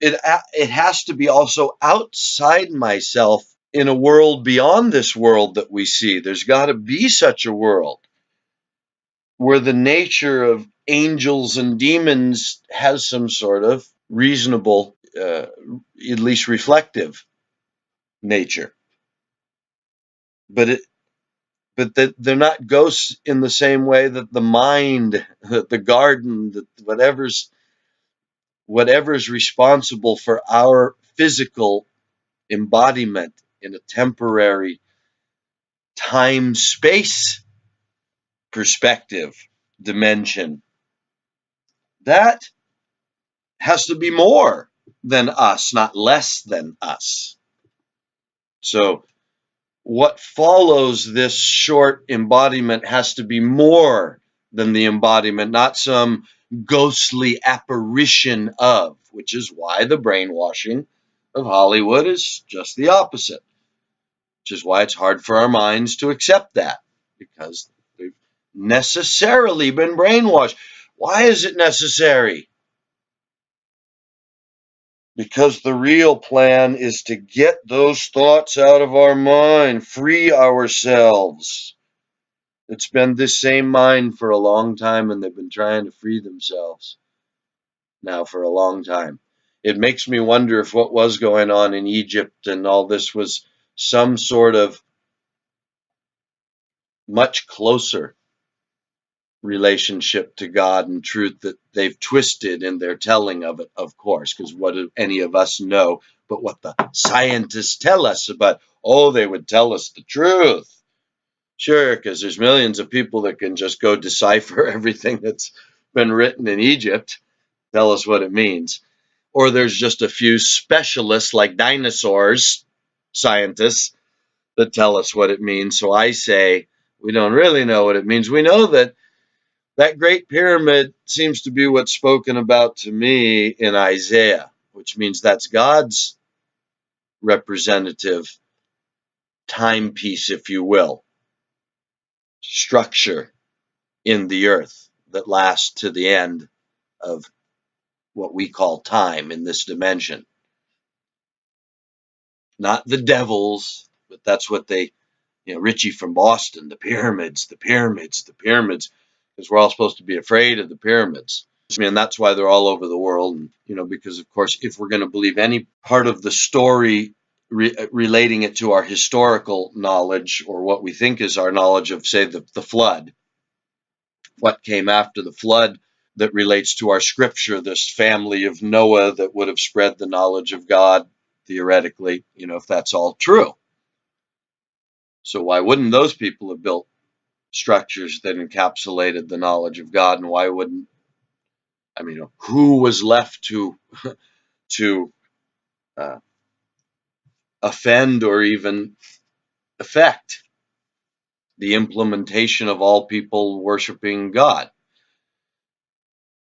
it. It has to be also outside myself in a world beyond this world that we see. There's got to be such a world where the nature of angels and demons has some sort of reasonable, at least reflective nature. But it, but that they're not ghosts in the same way that the mind, that the garden, that whatever's responsible for our physical embodiment in a temporary time space perspective dimension, that has to be more than us, not less than us. So what follows this short embodiment has to be more than the embodiment, not some ghostly apparition of, which is why the brainwashing of Hollywood is just the opposite, which is why it's hard for our minds to accept that, because they've necessarily been brainwashed. Why is it necessary? Because the real plan is to get those thoughts out of our mind, free ourselves. It's been this same mind for a long time, and they've been trying to free themselves now for a long time. It makes me wonder if what was going on in Egypt and all this was some sort of much closer relationship to God and truth that they've twisted in their telling of it, of course, because what do any of us know but what the scientists tell us about? Oh, they would tell us the truth. Sure, because there's millions of people that can just go decipher everything that's been written in Egypt, tell us what it means. Or there's just a few specialists like dinosaurs, scientists, that tell us what it means. So I say, we don't really know what it means. We know that that Great Pyramid seems to be what's spoken about to me in Isaiah, which means that's God's representative timepiece, if you will, structure in the earth that lasts to the end of what we call time in this dimension. Not the devils, but that's what they, Richie from Boston, the pyramids, the pyramids, the pyramids, because we're all supposed to be afraid of the pyramids. I mean, that's why they're all over the world. And, because, of course, if we're going to believe any part of the story relating it to our historical knowledge or what we think is our knowledge of, say, the flood, what came after the flood that relates to our scripture, this family of Noah that would have spread the knowledge of God, theoretically, if that's all true. So why wouldn't those people have built structures that encapsulated the knowledge of God? And why wouldn't, who was left to offend or even affect the implementation of all people worshiping God?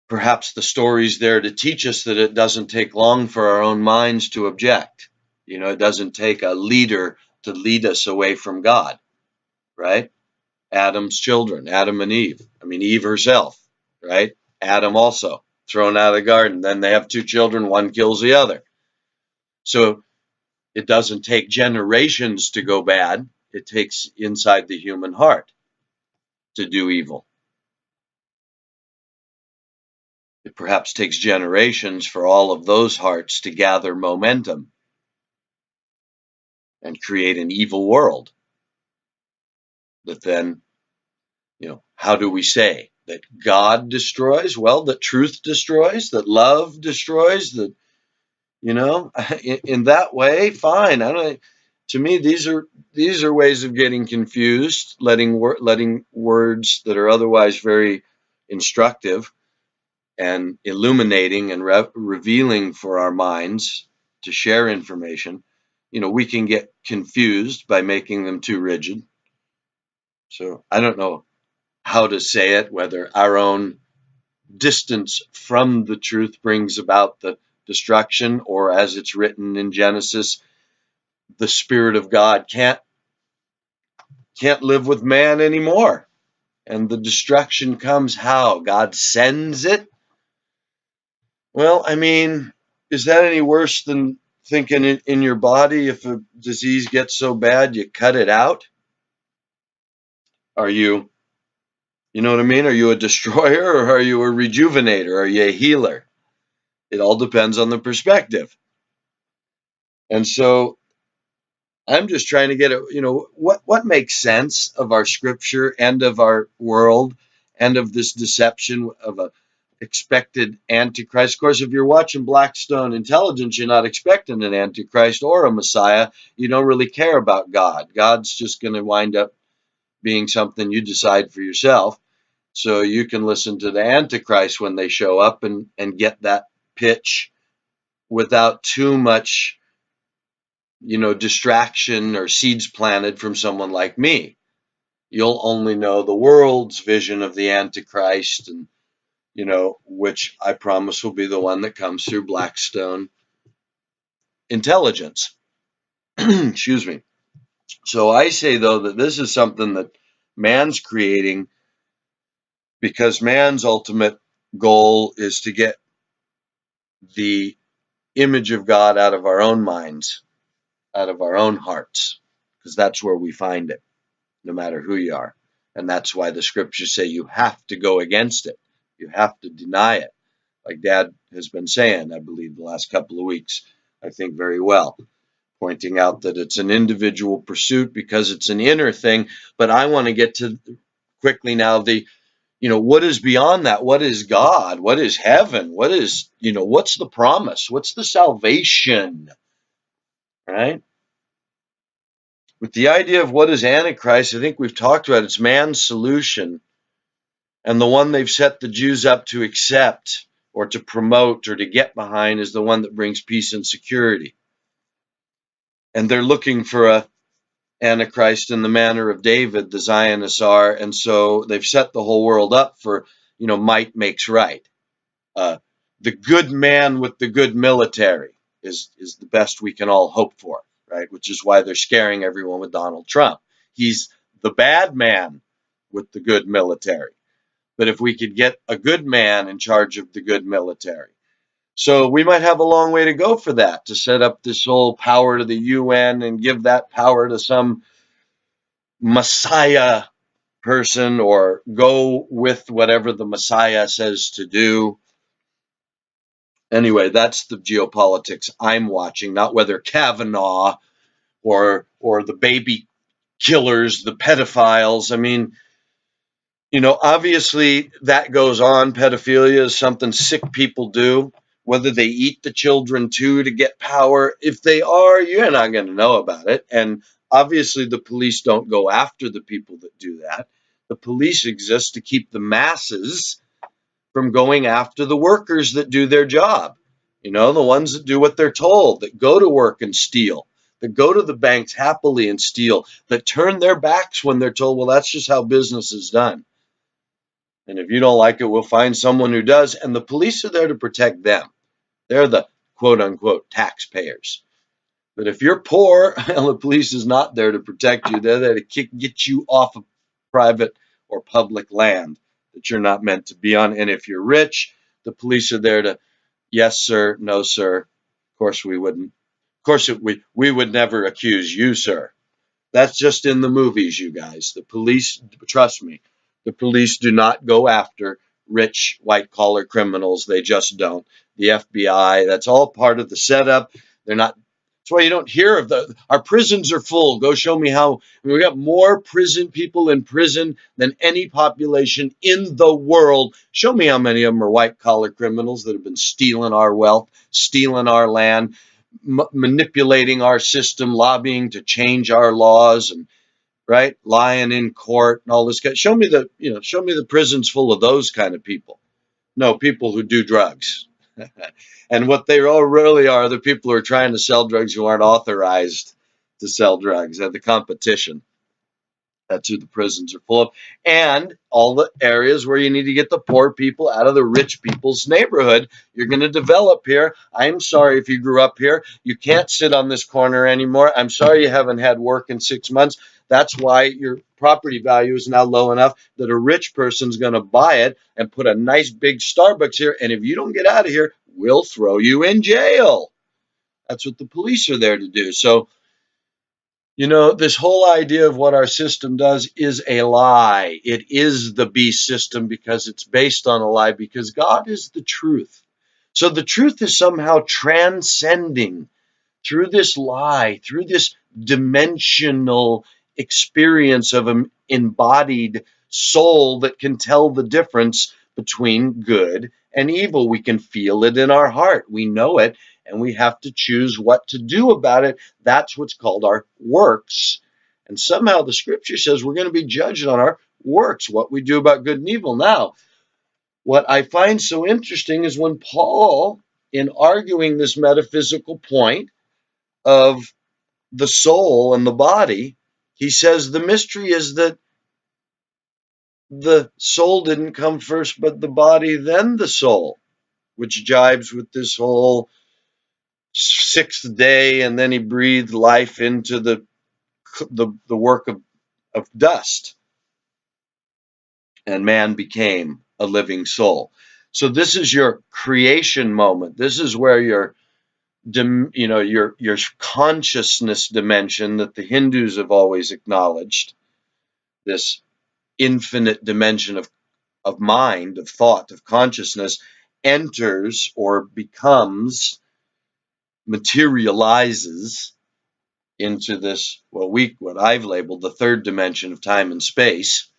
Perhaps the story's there to teach us that it doesn't take long for our own minds to object. It doesn't take a leader to lead us away from God, right? Adam's children, Adam and Eve. Eve herself, right? Adam also thrown out of the garden. Then they have two children, one kills the other. So it doesn't take generations to go bad. It takes inside the human heart to do evil. It perhaps takes generations for all of those hearts to gather momentum and create an evil world. That then, how do we say that God destroys? Well, that truth destroys, that love destroys, that, in that way, fine. To me, these are ways of getting confused, letting words that are otherwise very instructive and illuminating and revealing for our minds to share information. We can get confused by making them too rigid. So I don't know how to say it, whether our own distance from the truth brings about the destruction, or as it's written in Genesis, the Spirit of God can't live with man anymore. And the destruction comes how? God sends it? Well, I mean, is that any worse than thinking in your body, if a disease gets so bad, you cut it out? Are you know what I mean? Are you a destroyer, or are you a rejuvenator? Are you a healer? It all depends on the perspective. And so I'm just trying to get what makes sense of our scripture and of our world and of this deception of a expected antichrist. Of course, if you're watching Blackstone Intelligence, you're not expecting an antichrist or a Messiah. You don't really care about God. God's just going to wind up being something you decide for yourself. So you can listen to the antichrist when they show up and get that pitch without too much distraction or seeds planted from someone like me. You'll only know the world's vision of the Antichrist, and which I promise will be the one that comes through Blackstone Intelligence. Excuse me. So I say, though, that this is something that man's creating, because man's ultimate goal is to get the image of God out of our own minds, out of our own hearts, because that's where we find it, no matter who you are. And that's why the scriptures say you have to go against it. You have to deny it. Like Dad has been saying, I believe, the last couple of weeks, I think very well, pointing out that it's an individual pursuit because it's an inner thing. But I want to get to quickly now what is beyond that? What is God? What is heaven? What's the promise? What's the salvation? Right? With the idea of what is Antichrist, I think we've talked about it's man's solution, and the one they've set the Jews up to accept or to promote or to get behind is the one that brings peace and security. And they're looking for a Antichrist in the manner of David, the Zionists are, and so they've set the whole world up for, might makes right. The good man with the good military is the best we can all hope for, right? Which is why they're scaring everyone with Donald Trump. He's the bad man with the good military. But if we could get a good man in charge of the good military. So we might have a long way to go for that, to set up this whole power to the UN and give that power to some Messiah person, or go with whatever the Messiah says to do. Anyway, that's the geopolitics I'm watching, not whether Kavanaugh or the baby killers, the pedophiles. I mean, obviously that goes on. Pedophilia is something sick people do. Whether they eat the children too to get power, if they are, you're not going to know about it. And obviously the police don't go after the people that do that. The police exist to keep the masses from going after the workers that do their job. The ones that do what they're told, that go to work and steal, that go to the banks happily and steal, that turn their backs when they're told, well, that's just how business is done. And if you don't like it, we'll find someone who does. And the police are there to protect them. They're the quote unquote taxpayers. But if you're poor, the police is not there to protect you. They're there to get you off of private or public land that you're not meant to be on. And if you're rich, the police are there to, yes, sir, no, sir. Of course, we wouldn't. Of course, we would never accuse you, sir. That's just in the movies, you guys. The police, trust me, the police do not go after rich white-collar criminals. They just don't. The FBI, that's all part of the setup. They're not. That's why you don't hear of our prisons are full. Go show me how. We got more people in prison than any population in the world. Show me how many of them are white-collar criminals that have been stealing our wealth, stealing our land, manipulating our system, lobbying to change our laws, and right, lying in court and all this. Show me show me the prisons full of those kind of people. No, people who do drugs. And what they all really are, the people who are trying to sell drugs who aren't authorized to sell drugs at the competition. That's who the prisons are full of. And all the areas where you need to get the poor people out of the rich people's neighborhood, you're going to develop here. I'm sorry if you grew up here. You can't sit on this corner anymore. I'm sorry you haven't had work in 6 months. That's why your property value is now low enough that a rich person's going to buy it and put a nice big Starbucks here. And if you don't get out of here, we'll throw you in jail. That's what the police are there to do. So, this whole idea of what our system does is a lie. It is the beast system because it's based on a lie, because God is the truth. So the truth is somehow transcending through this lie, through this dimensional experience of an embodied soul that can tell the difference between good and evil. We can feel it in our heart. We know it, and we have to choose what to do about it. That's what's called our works. And somehow the scripture says we're going to be judged on our works, what we do about good and evil. Now, what I find so interesting is when Paul, in arguing this metaphysical point of the soul and the body, he says the mystery is that the soul didn't come first, but the body, then the soul, which jibes with this whole sixth day, and then he breathed life into the work of dust, and man became a living soul. So this is your creation moment. This is where your consciousness dimension that the Hindus have always acknowledged, this infinite dimension of mind, of thought, of consciousness, enters or becomes, materializes into this, what I've labeled the third dimension of time and space.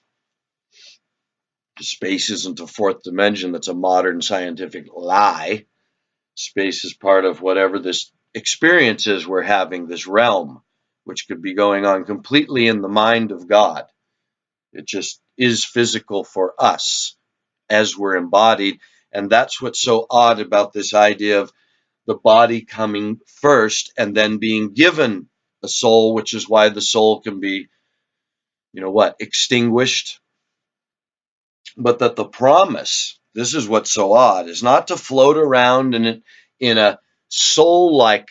Space isn't a fourth dimension. That's a modern scientific lie. Space is part of whatever this experience is we're having, this realm, which could be going on completely in the mind of God. It just is physical for us as we're embodied. And that's what's so odd about this idea of the body coming first and then being given a soul, which is why the soul can be, extinguished. But that the promise, this is what's so odd, is not to float around in a soul-like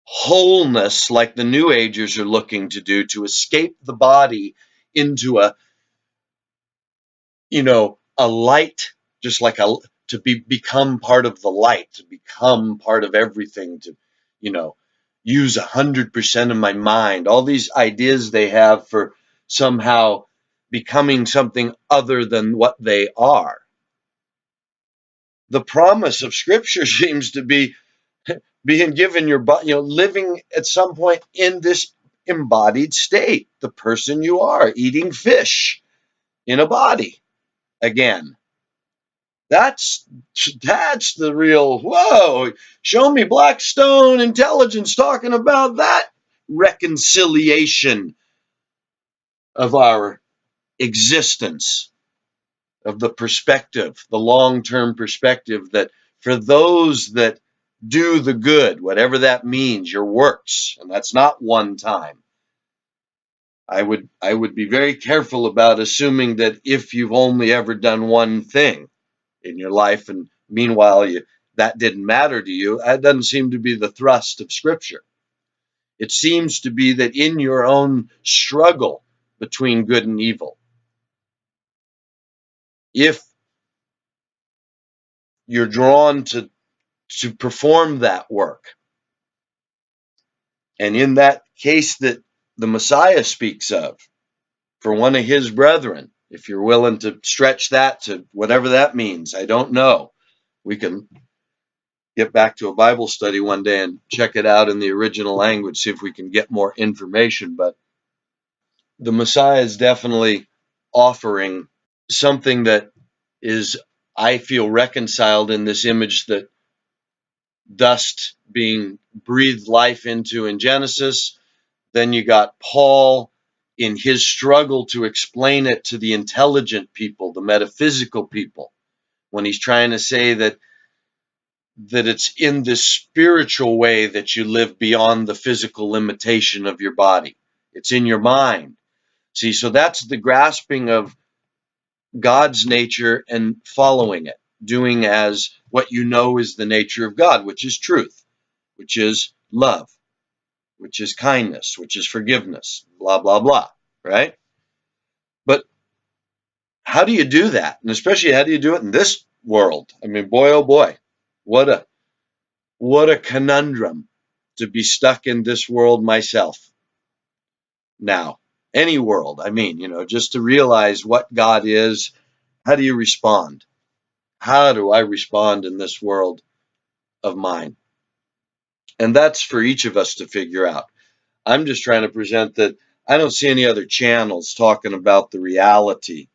wholeness like the New Agers are looking to do, to escape the body into a light, just like become part of the light, to become part of everything, to, use 100% of my mind. All these ideas they have for somehow becoming something other than what they are. The promise of Scripture seems to be being given your body, living at some point in this embodied state, the person you are, eating fish in a body again. That's the real, whoa, show me Blackstone intelligence talking about that reconciliation of our existence, of the perspective, the long-term perspective, that for those that do the good, whatever that means, your works, and that's not one time. I would be very careful about assuming that if you've only ever done one thing in your life, and meanwhile that didn't matter to you, that doesn't seem to be the thrust of Scripture. It seems to be that in your own struggle between good and evil, if you're drawn to perform that work, and in that case that the Messiah speaks of, for one of his brethren, if you're willing to stretch that to whatever that means, I don't know. We can get back to a Bible study one day and check it out in the original language, see if we can get more information. But the Messiah is definitely offering something that is, I feel, reconciled in this image that dust being breathed life into in Genesis. Then you got Paul in his struggle to explain it to the intelligent people, the metaphysical people, when he's trying to say that it's in this spiritual way that you live beyond the physical limitation of your body. It's in your mind. See, so that's the grasping of God's nature and following it, doing as what you know is the nature of God, which is truth, which is love, which is kindness, which is forgiveness, blah, blah, blah, right? But how do you do that? And especially, how do you do it in this world? I mean, boy, oh boy, what a conundrum to be stuck in this world myself now. Any world, I mean, just to realize what God is. How do you respond? How do I respond in this world of mine? And that's for each of us to figure out. I'm just trying to present that I don't see any other channels talking about the reality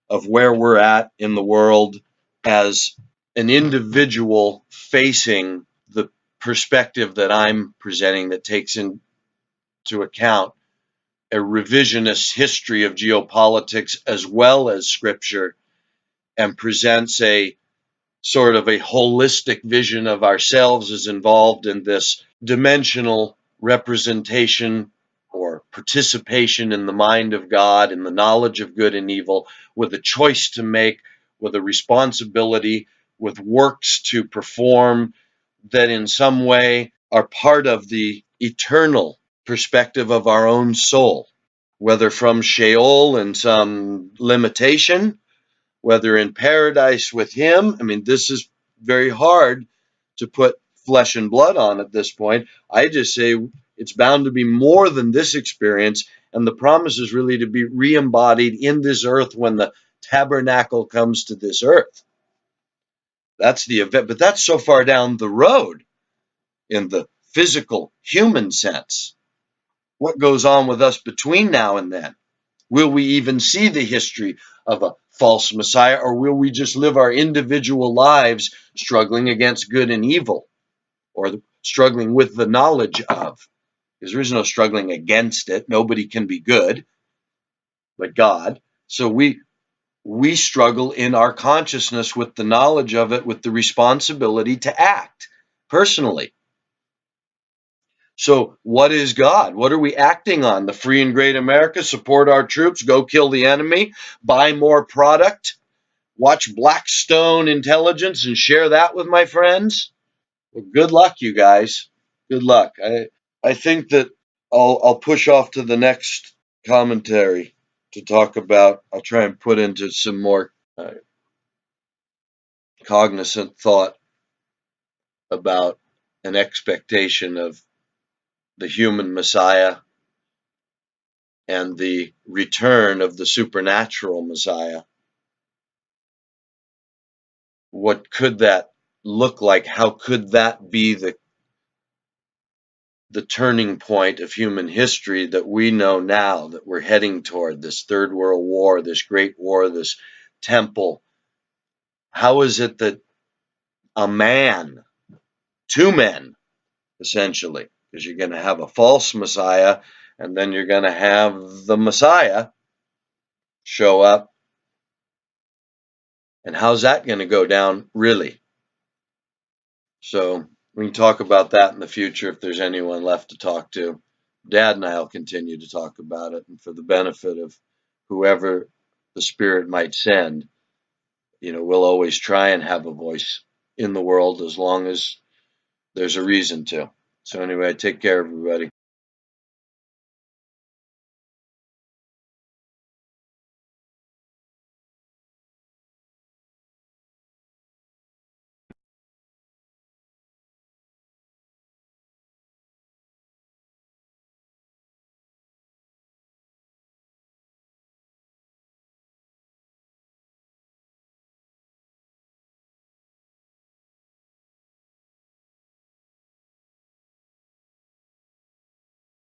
of where we're at in the world as an individual facing the perspective that I'm presenting, that takes into account a revisionist history of geopolitics as well as scripture, and presents a sort of a holistic vision of ourselves as involved in this dimensional representation or participation in the mind of God, in the knowledge of good and evil, with a choice to make, with a responsibility, with works to perform that in some way are part of the eternal perspective of our own soul, whether from Sheol and some limitation, whether in paradise with him. I mean, this is very hard to put flesh and blood on at this point. I just say it's bound to be more than this experience, and the promise is really to be re-embodied in this earth when the tabernacle comes to this earth. That's the event, but that's so far down the road in the physical human sense. What goes on with us between now and then? Will we even see the history of a false Messiah, or will we just live our individual lives struggling against good and evil, or struggling with the knowledge of? Because there is no struggling against it. Nobody can be good but God. So we struggle in our consciousness with the knowledge of it, with the responsibility to act personally. So what is God? What are we acting on? The free and great America, support our troops, go kill the enemy, buy more product, watch Blackstone Intelligence and share that with my friends? Well, good luck, you guys. Good luck. I think that I'll push off to the next commentary to talk about. I'll try and put into some more cognizant thought about an expectation of the human Messiah and the return of the supernatural Messiah. What could that look like? How could that be the turning point of human history that we know now that we're heading toward, this Third World War, this Great War, this temple? How is it that a man, two men, essentially, because you're going to have a false Messiah and then you're going to have the Messiah show up, and how's that going to go down, really? So we can talk about that in the future if there's anyone left to talk to. Dad and I will continue to talk about it, and for the benefit of whoever the Spirit might send, we'll always try and have a voice in the world as long as there's a reason to. So anyway, take care, everybody.